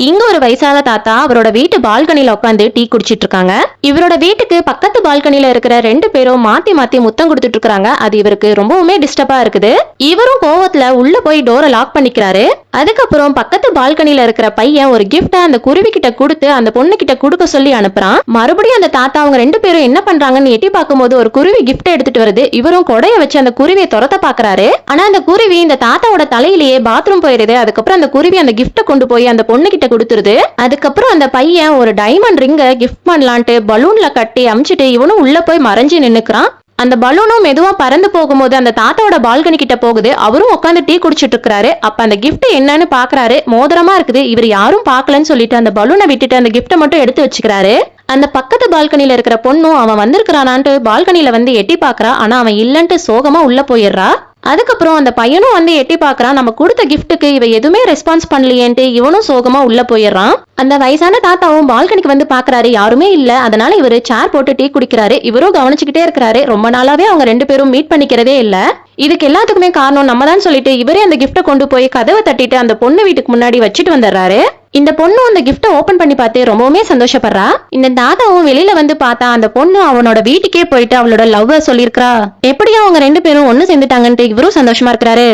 இங்க ஒரு வயசான தாத்தா அவரோட வீட்டு பால்கனில உட்காந்து டீ குடிச்சிட்டு இருக்காங்க. இவரோட வீட்டுக்கு பக்கத்து பால்கனில இருக்கிற 2 பேரும் மாத்தி மாத்தி முத்தம் கொடுத்துட்டு இருக்காங்க. அது இவருக்கு ரொம்பவுமே டிஸ்டர்பா இருக்குது. இவரும் கோவத்துல உள்ள போய் டோரை லாக் பண்ணிக்கிறாரு. அதுக்கப்புறம் பக்கத்து பால்கனில இருக்கிற பையன் ஒரு கிஃப்ட அந்த குருவி கிட்ட கொடுத்து அந்த பொண்ணு கிட்ட கொடுக்க சொல்லி அனுப்புறான். மறுபடியும் அந்த தாத்தா அவங்க 2 பேரும் என்ன பண்றாங்கன்னு எட்டி பார்க்கும்போது ஒரு குருவி கிஃப்ட் எடுத்துட்டு வருது. இவரும் கொடைய வச்சு அந்த குருவியை துரத்த பாக்குறாரு. ஆனா அந்த குருவி இந்த தாத்தாவோட தலையிலேயே பாத்ரூம் போயிருது. அதுக்கப்புறம் அந்த குருவி அந்த கிஃப்ட கொண்டு போய் அந்த பொண்ணு கிட்ட கொடுத்துருது. அதுக்கப்புறம் அந்த பையன் ஒரு டைமண்ட் ரிங்க கிஃப்ட் பண்ணலான்ட்டு பலூன்ல கட்டி அமிச்சிட்டு இவனும் உள்ள போய் மறைஞ்சு நின்னுக்கிறான். அந்த பலூனும் மெதுவா பறந்து போகும்போது அந்த தாத்தாவோட பால்கனி கிட்ட போகுது. அவரும் உட்காந்து டீ குடிச்சிட்டு இருக்காரு. அப்ப அந்த கிஃப்ட் என்னன்னு பாக்குறாரு. மோதிரமா இருக்குது. இவர் யாரும் பாக்கலன்னு சொல்லிட்டு அந்த பலூனை விட்டுட்டு அந்த கிஃப்ட மட்டும் எடுத்து வச்சுக்கிறாரு. அந்த பக்கத்து பால்கனில இருக்கிற பொண்ணும் அவன் வந்திருக்கிறானான்ட்டு பால்கனில வந்து எட்டி பாக்குறா. ஆனா அவன் இல்லன்ட்டு சோகமா உள்ள போயிடுறா. அதுக்கப்புறம் அந்த பையனும் வந்து எட்டி பாக்குறான். நம்ம கொடுத்த கிஃப்ட்டுக்கு இவ எதுவுமே ரெஸ்பான்ஸ் பண்ணலையேன்ட்டு இவனும் சோகமா உள்ள போயிடுறான். அந்த வயசான தாத்தாவும் பால்கனிக்கு வந்து பாக்குறாரு. யாருமே இல்ல. அதனால இவரு சேர் போட்டு டீ குடிக்கிறாரு. இவரும் கவனிச்சுக்கிட்டே இருக்கிறாரு. ரொம்ப நாளாவே அவங்க 2 பேரும் மீட் பண்ணிக்கிறதே இல்ல. இதுக்கு எல்லாத்துக்குமே காரணம் நம்ம தான் சொல்லிட்டு இவரே அந்த கிஃப்ட கொண்டு போய் கதவை தட்டிட்டு அந்த பொண்ணு வீட்டுக்கு முன்னாடி வச்சுட்டு வந்துடுறாரு. இந்த பொண்ணு அந்த கிஃப்ட ஓபன் பண்ணி பார்த்து ரொம்பவுமே சந்தோஷப்படுறா. இந்த தாத்தாவும் வெளியில வந்து பார்த்தா அந்த பொண்ணு அவனோட வீட்டுக்கே போயிட்டு அவளோட லவ் சொல்லியிருக்கா. எப்படியா அவங்க 2 பேரும் ஒண்ணு சேர்ந்துட்டாங்கன்ட்டு இவரும் சந்தோஷமா இருக்கிறாரு.